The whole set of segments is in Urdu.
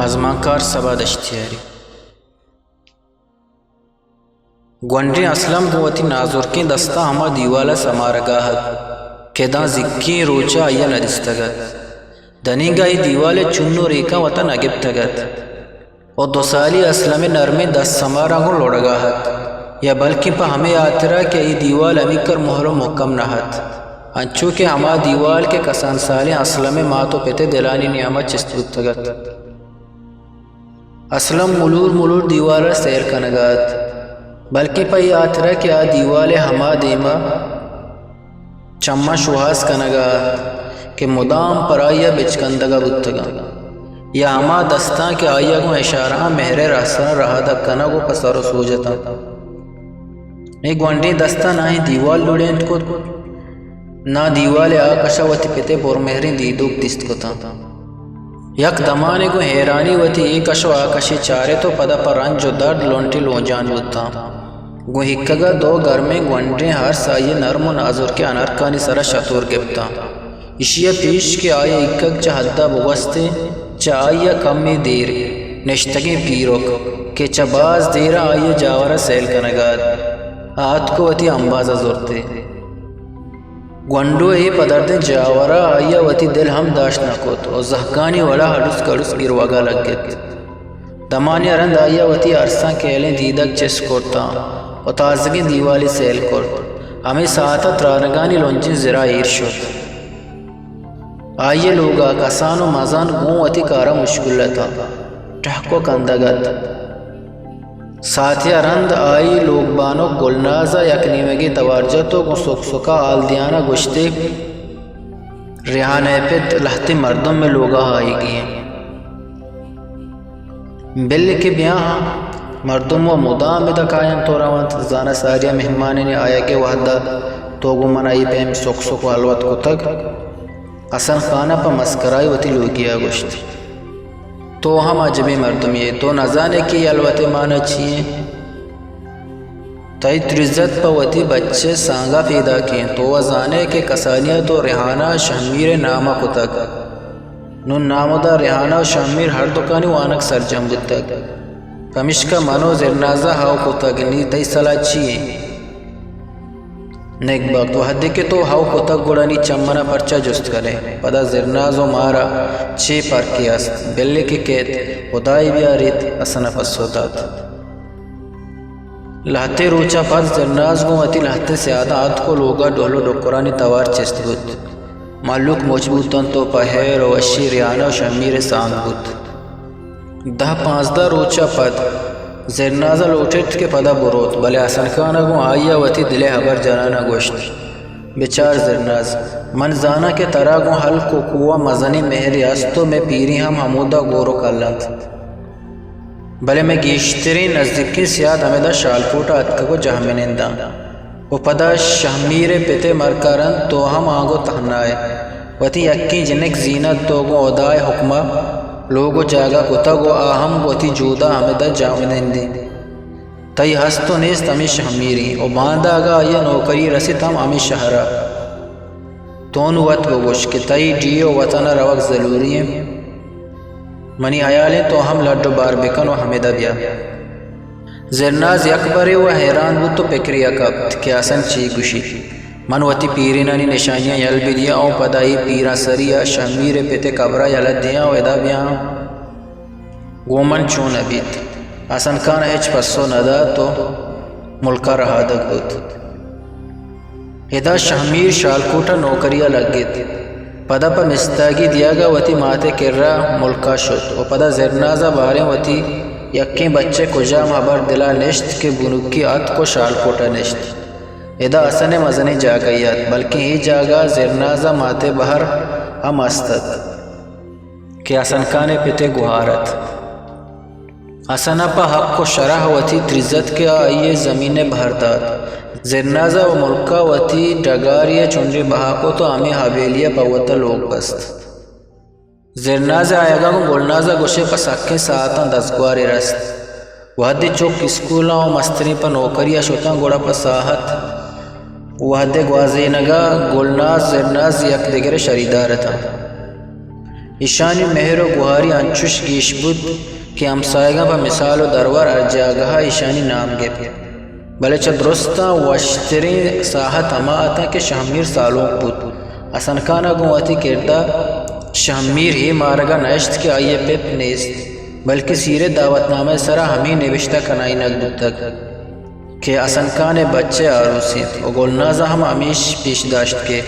آزمانکار سبا دشتیاری گونڈے اسلم گوتی نازور کے دستہ ہما دیوالا سمارگاہت کہ دا زکی روچا آیا ندستگت دنیگا ای دیوال چنو ریکا وطا نگبتگت اور دو سالی اسلم نرمی دست سمارا گو لوڑگاہت یا بلکہ پا ہمیں آترا کہ ای دیوال امی کر محر و محکم نہت انچو کہ ہما دیوال کے کسان سالے اسلم ماتو پیتے دلانی نعمت چستوتگت اسلم ملور دیوالا سیر کنگات بلکہ پا یہ آترا کہ آ دیوال ہما دیما چمہ شوہاس کنگا کہ مدام پر آیا بچکندگا بتگا یا ہما دستان کہ آیا گو اشارہ مہر رحسان رہا دا کنگو پسارو سوجتا ایک گوانڈی دستان آئی دیوال لوڑینٹ کو نہ دیوال آکشا وتی پیتے پور مہرین دیدوک دست کو تا یک دمانے کو حیرانی وتی ایک اشو آکشی چارے تو پدا پر رنج و درد لونٹی لونجان ہوتا گو ہکگا دو گھر میں گوانڈے ہر سائی نرم و نازور کے انرکانی سرا شطور گپتا اشیا پیش کے آئے اکگ چا حدہ بغستے چا آئیا کمی دیر نشتگیں پیروک کہ چا باز دیرہ آئیا جاورہ سیل کنگاد آت کو وتی انبازہ زورتے گونڈو ای پدردن جاورہ آئیا وتی دل ہم داشت نکوت اور زہکانی ولا ہڈس کڑس گرواگا لگت دمانی رند آئیا وتی عرصان کیلیں دیدک چس کرتا اور تازگی دیوالی سیل کرت ہمیں ساعتہ ترانگانی لونجن زرا ایر شد آئیے لوگا کسان و مزان گون وتی کارا مشکل لتا ٹھکو کندگت ساتھیا رند آئی لوگ بانو گلنازہ یکنی مگی توارجتو گو سک سکا آل دیانا گشتے ریحانہ پت لہتی مردم میں لوگا آئی گئے بل کے بیاں مردم و مدام دکائیں تو روانت زانا ساریا مہمانے نے آیا کہ وحدہ تو گو منائی پہم سک سک والوت کو تک حسن خانہ پا مسکرائی وتی لوگیا گشت تو ہم عجبی مردم یہ تو نزانے کی علوت مانا چیئے تائی ترزت پا وتی بچے سانگا پیدا کیں تو وزانے کے کسانیت و ریحانہ شہمیر نامہ کو تک نون نامو دا ریحانہ و شہمیر ہر دکانی وانک سرجم بود تک پمشکا منو زرنازہ ہاو کو تک نی تائی صلاح چیئے نیک باقت و حدی کے تو ہاو کو تک گوڑانی چمنا پرچا جست کرے پدا زرنازو مارا چھ پر کیاست بلے کے کہت خدای بیاریت اسنا پس ہوتات لہتے روچا پس زرناز گو اتی لہتے سیادات کو لوگا ڈولو ڈکرانی توار چست بود معلوک موجبوتن تو پہیر و اشی ریانہ و شمیر سانگ بود 10-15 روچا پد زرنازہ لوٹت کے پدا بروت بلے حسن خانہ گو آئیا وتی دلے حبر جنانا گوشت بیچار زرناز من زانا کے ترا گو حل کو قوہ مزنی مہری استو میں پیری ہم حمودہ گورو کلند بلے میں گیشتری نزدیکی سیاد ہمیدہ شالکوٹا اتکا کو جہمینندہ وہ پدا شہمیر پیتے مرکارن تو ہم آگو تہنائے وتی یکی جنک زینت تو گو ادائے حکمہ لوگو جاگا کتا گو آہم وتی جودا ہمیدہ جامنندی تئی ہستو نیست ہمیں شہمیری اور باندھا گا یہ نوکری رسیت ہم ہمیں شہرہ تون وط گوش کہ تئی ڈیو وطن روک ضروری ہے منی حیالیں تو ہم لڈو بار بکن و حمیدہ بیا زرناز یکبرے و حیران بود تو پکری اکبت کہ آسن چی گوشی من وتی پیرینانی نشانیاں یل بھی دیا او پدائی پیرا سریا شہمیر پیتے قبرہ یلد دیا و ادا بیا گومن چون ابیت حسن خان ہچ پسو ندا تو ملکہ رہا دک بود ادا شہمیر شالکوٹا نوکریا لگت پدا پا مستاگی دیا گا وتی ماتے کر رہا ملکہ شد و پدا زرنازہ باریں وتی یکیں بچے کجا محبر دلا نشت کے بنکی آت کو شالکوٹا نشت ادا اسن مزنی جاگیات بلکہ ہی جاگا زرنازہ ماتے بہر ہم استد کہ حسن خانے پیتے گوھارت حسنہ پا حق کو شرح وتی ترزت کے آئیے زمین بہرداد زرنازہ و ملکہ وتی ڈگاریہ چنڈی بہا کو تو ہمیں حویلیہ پوتا لوگ بست زرنازہ آئے گا گلنازہ گوشے پا سکیں ساعتاں دستگواری رست وحدی چوک اسکولاں و مستری پا نوکریہ شوتاں گوڑا پا ساحت وحدے گوازینگا گلناز زرناز یک دیگر شریدار تھا ایشانی مہر و گوہاری انچوش گیش بود کہ ہمسائگاں پا مثال و درور ارجاگہا ایشانی نام گے بلے چا درستا وشترین ساحت ہما آتا کہ شہمیر سالوں بود اسنکانا گواتی کردہ شہمیر ہی مارگا نشت کہ آئیے پیپ نیست بلکہ سیر دعوت نامہ سرا ہمیں نوشتہ کنائی نگد تک کہ اسنکان بچے آروسیت و گلنازہ ہم ہمیش پیش داشت کے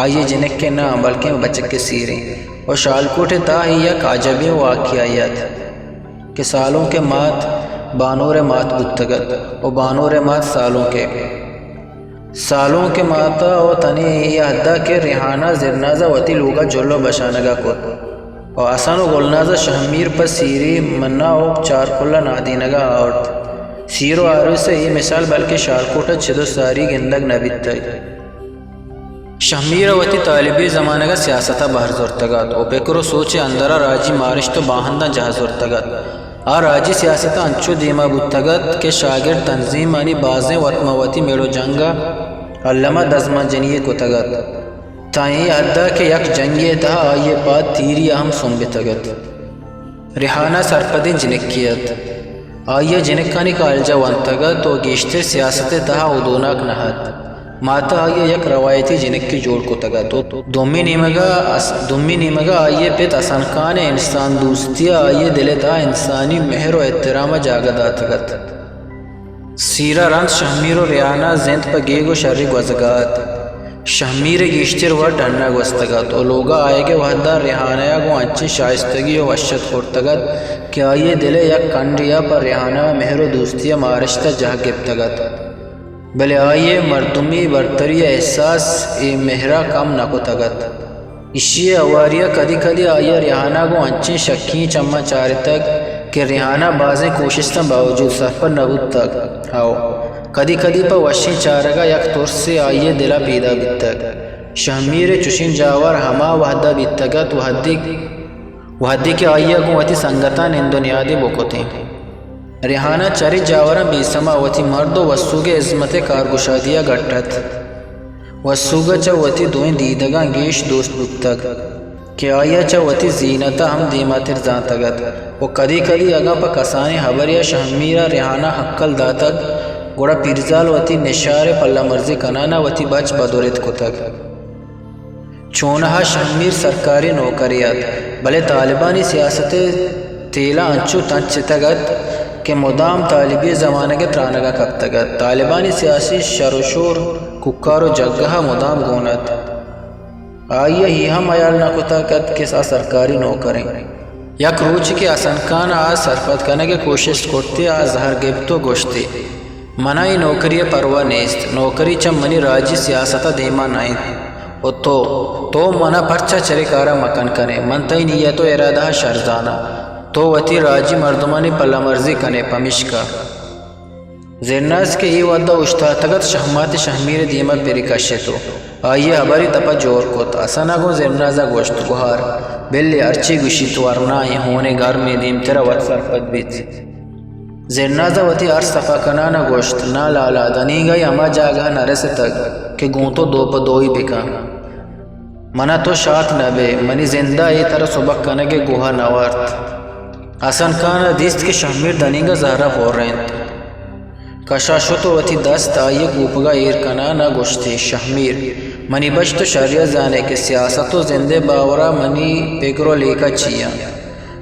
آئیے جنک کے نام بلکہ بچک کے سیریں و شالکوٹ تا ہی یک عجبی واقعیت کہ سالوں کے مات بانور مات بتگت و بانور مات سالوں کے ماتا و تنی یہ حدہ کے ریحانہ زرنازہ وطی لوگا جلو بشانگا کت و آسان و گلنازہ شہمیر پر سیری منہ و چار کلہ نادینگا آورت سیر و آروس سے یہ مثال بلکہ شالکوٹا چھدو ساری گندگ نبیت تک شہمیر وتی طالبی زمانہ کا سیاستہ باہر زورتگات او فکر و سوچے اندرہ راجی مارش تو باہندہ جہاں زورتگات راجی سیاستہ انچو دیما بودتگات کہ شاگرد تنظیم آنی بازیں وطمواتی میڑو جنگا علمہ دزمہ جنیے کو تگات تائیں حدہ کہ یک جنگی تہا آئیے پاد تیری اہم سنبتگات ریحانہ سرپدی جنکیت آئیے جنکانی کالجہ وانتگات و گیشتر سیاست تہا ادوناک نہت ماتا آئیے یک روایتی جنک کی جوڑ کو تگا تو دومی نیمگا آئیے پیت اسنکان انسان دوستی آئیے دلتا انسانی مہر و احترام جاگدہ تگت سیرہ رند شہمیر و ریانہ زند پا گیگ و شرک وزگات شہمیر گیشتر و ڈھنگ وستگت و لوگا آئے گے وحدہ ریحانہ کو انچی شائستگی و وشت خورتگت کہ آئیے دلے یک کنڈیا پر ریحانہ مہر و دوستی مارشتہ جہ گپتگت بلے آئیے مردمی برتری احساس اے مہرہ کم نکو تگت اشیے اواریہ کدی کدی آئیے ریحانہ کو انچیں شکیں چمہ چارے تک کہ ریحانہ بازیں کوششتاں باوجود سفر نبود تک آؤ کدی کدی پا وشی چارگا یک طور سے آئیے دلا پیدا بیتک شہمیر چشین جاور ہما وحدہ بیتگت وحدی کے آئیے کو وتی سنگتاں اندونیادی بکوتیں ریحانہ چری جاورہ بیسما وتی مرد و وسوگ عظمت کارگشادیہ گٹت وسوگ چا وتی دوئیں دیدگاں گیش دوست بکتگ کہ آیا چا وتی زینتا ہم دیما تر زانتگت و کدی کدی اگا پا کسانی حبر یا شہمیرہ ریحانہ حقل داتگ گوڑا پیرزال وتی نشار پلہ مرزی کنانا وتی بچ بدورت کتگ چونہا شہمیر سرکاری نوکریات بلے طالبانی سیاست تیلا انچو تنچتگت کہ مدام طالبی زمانہ کے ترانگا کب تگت طالبانی سیاسی شر و شور ککار و جگہ مدام گونت آئیے ہی ہم ایال نہ کتاکت کے سا سرکاری نوکریں یک روچ کے اسنکان آج سرفت کرنے کے کوشش کرتے آج زہر گبتو گوشتے منائی نوکری پروا نیست نوکری چم منی راجی سیاستہ دیما نائیں و تو منا پرچا چرے کارا مکن کنے من تی نیتو ارادہ شرزانہ تو وتی راجی مردمانی پلہ مرضی کنے پمشکا زرناز کے ای ودہ اشتاتگت شہمات شہمیر دیمت پیری کشے تو آئیے حبری تپا جور کت اسانا گو زرنازہ گوشت گوھار بلی ارچی گوشی تو ارنائی ہونے گھر میں دیم تیرا وط سرفت بیت زرنازہ وتی ارس صفا کنانا گوشت نا لالا دنی گئی اما جاگہ نرس تک کہ گون تو دو پا دوئی بکا منا تو شاک نبے منی زندہ ای طرح صبح کنگے گوھا نوارت اسن کانا دیست کے شہمیر دنیگا زہرہ پور رہن کشا شتو وتی دست آئیے گوپگا ایر کنانا گوشتے شہمیر منی بچ تو شریع زانے کے سیاست و زندے باورا منی پیگرو لیکا چیا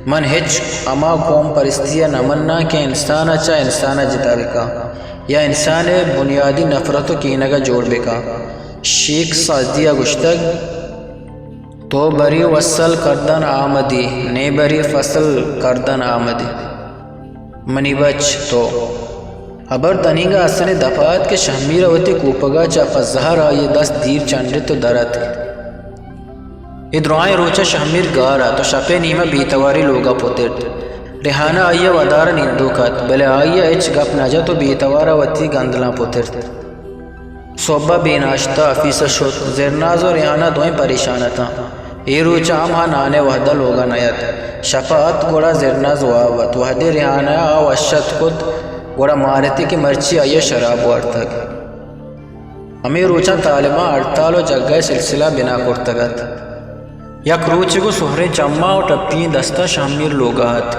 من ہچ اما قوم پرستیا نمنا کہ انسان اچھا انسان جتا بکا یا انسان بنیادی نفرت و کینگا جوڑ بکا شیخ سازدیا گشتگ تو بری وصل کردن آمدی نے بری فصل کردن آمدی منی بچ تو ابر تنیگا اسن دفعات کے شہمیر وتی کوپگا چا فزہر آئی دست دیر چنڈ تو درت ادرائیں روچا شہمیر گارا تو شپے نیمہ بیتواری لوگا پوترت ریحانہ آئیے ودار نیندو کت بلے آئیے اچ گپ نجا تو بیتوارا وتی گندلا پوترت صوبہ بیناشتہ افیس شد زرناز و ریحانہ دوئیں پریشانتا ای روچا ہم ہاں نانے وحدہ لوگا نیت شفاعت گوڑا زرناز واوت وحدی ریحانہ آو اشت کت گوڑا مارتی کی مرچی آئیے شراب وارتگ ہمیں روچا طالبہ اڑتال و جگہ سلسلہ بنا کرتگت یک روچ کو سہرے چما و ٹپی دستہ شامیر لوگات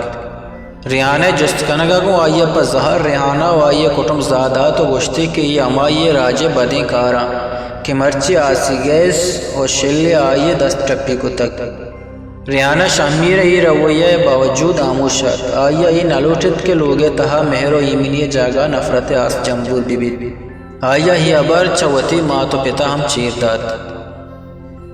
ریانہ جست کنگا کو آئیے پر زہر ریحانہ و آئیے کٹم زادات و گشتی کہ یہ امائیے راجے بدیں کارا کہ مرچی آسی گیس اور شلے آئیے دست ٹپی کو تک ریانہ شامیر ای رویہ باوجود آموشت آئیے ای نلوٹت کے لوگے تہا مہر و ایمینی جاگا نفرت آس جمبور بی آئیے ہی ابر چوتی ماں تو پتا ہم چیر داد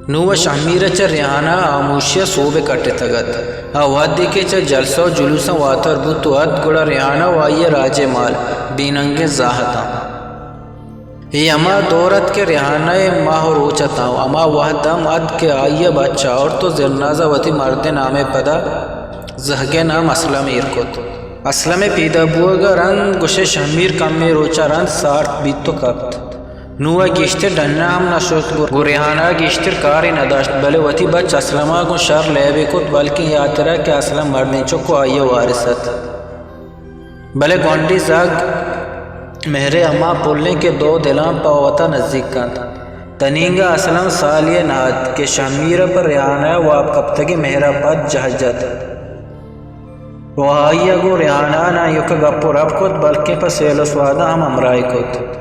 نو شامیر چ ریحانہ آموشیہ صوبے کٹے تگت آواد دیکھے چ جلسہ و جلوسہ واتر بود تو اد گڑا ریحانہ و آئیے راجے مال بیننگ زاہتا یہ اما دورت کے ریحانہ ماہ روچتا اما وحدم اد کے آئیے بچہ اور تو زرنازہ وتی مرد نامے پدا زہگے نام اسلم ایرکت اسلم پیدا بوگا رنگ گشے شامیر کم میں روچا رنگ سارت بیت تو کبت نوہ گیشتر ڈنہ ہم نشوت گو ریحانہ گیشتر کاری نداشت بلے وتی بچ اسلمہ کو شر لیبے کت بلکہ یاترہ کہ اسلم مردیں چکو آئیے وارثت بلے گونڈی زاگ مہرے اما پولنے کے دو دلان پاوتا نزدیک کند تنینگا اسلم سالیہ ناد کہ شامیر پر ریحانہ واب کب تکی مہرہ پد جہجت وہ آئیے گو ریحانہ نا یک گپو رب کت بلکہ پر سیل و سوادہ ہم امرائی کت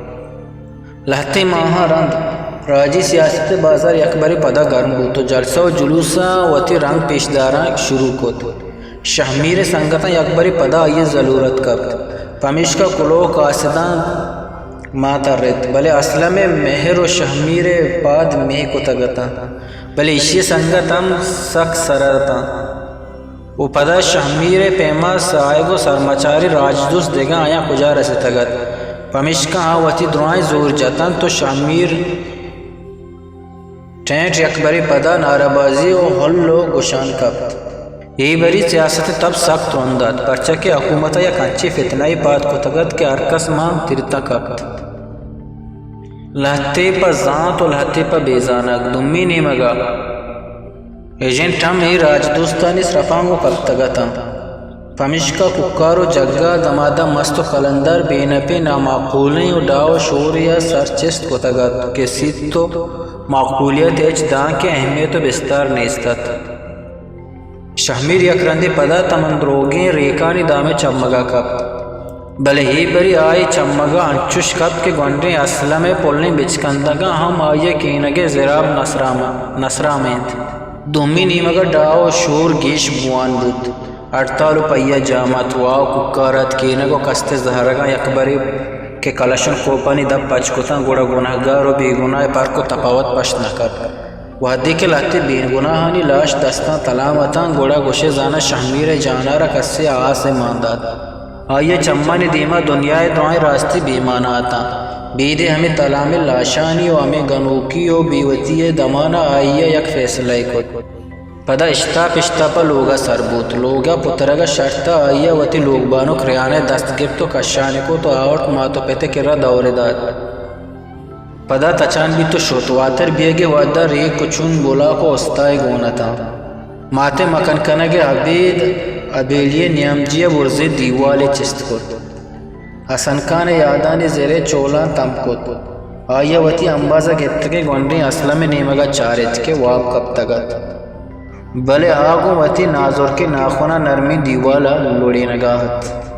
لہتی ماہا رند راجی سیاست بازار یکبری پدا گرم بود تو جلسہ و جلوسہ وتی رنگ پیشداران شروع کت شہمیر سنگتاں یکبری پدا آئیے ضرورت کبت پمیش کا کلو قاصداں ماتا رت بلے اسلم مہر و شہمیر پاد مہ کو تگتا بلے اشی سنگتم سک سرتا وہ پدا شہمیر پیما سائے گو سرمچاری راجدوس دیگا آیا کجا رسی تگت پمشکا وتی دعائیں زور جتن تو شامیر ٹینٹ یکبری پدا ناربازی و حل و گشان کبت یہی بری سیاست تب سخت رونداد پرچہ کہ حکومت یا کنچی فتنائی پاد کو تگت کہ ارکس ماں ترتا کبت لہتے پا زانت و لہتے پا بیزانک دمی نیمگا ایجنٹ ہم ہی راج دوستانی سرفانگو کب تگتا پمشکا ککار و جگہ دمادہ مست و قلندر بینپی نامعقولیں و ڈاو شوریا سرچست کو تگت کہ سید تو معقولیت ایچ دان کے اہمیت و بستار نیستت شہمیر یک رندی پدا تمندروگیں ریکانی دامے چمگا کب بلے ہی بری آئی چمگا انچوش کب کے گونڈیں اسلم پولنے بچکندگا ہم آئیے کینگے زراب نصرامینت دومی نیمگا ڈاو شور گیش بوان بود 48 روپیہ جامت واو ککارت کینگو کست زہرگا یکبری کے کلشن کوپانی دب پچکتا گوڑا گناہگار و بے گناہ پر کو تپاوت پشت نہ کر وحدی کے لاتے بین گناہانی لاش دستان تلامتا گوڑا گوشے زانا شہمیر جانارا کسی آس مانداد آئیے چمانی دیما دنیا دعائیں راستی بیمانا آتا بیدے ہمیں تلام لاشانی و ہمیں گنوکی و بیوتی دمانا آئیے یک فیصلہ کو پدا اشتاپا لوگا سربوت لوگا پترگا شرطا آئیا وتی لوگ بانو کریانے دست گرتو کشانے کو تو آورت ماتو پیتے کرا دور داد پدا تچان بھی تو شوتواتر بیگے وعدہ ریک کچون بولا کو استائے گونا تھا ماتے مکن کنگے عبید ابیلیے نیامجیہ ورزی دیوالے چست کت حسن کان یادانی زیرے چولان تم کت آئیا وتی انبازہ گتگے گونڈی اسلام نیمگا چارت کے واب کب تگت بلے آگو وتی نازور کے ناخونا نرمی دیوالا لوڑی نگاہت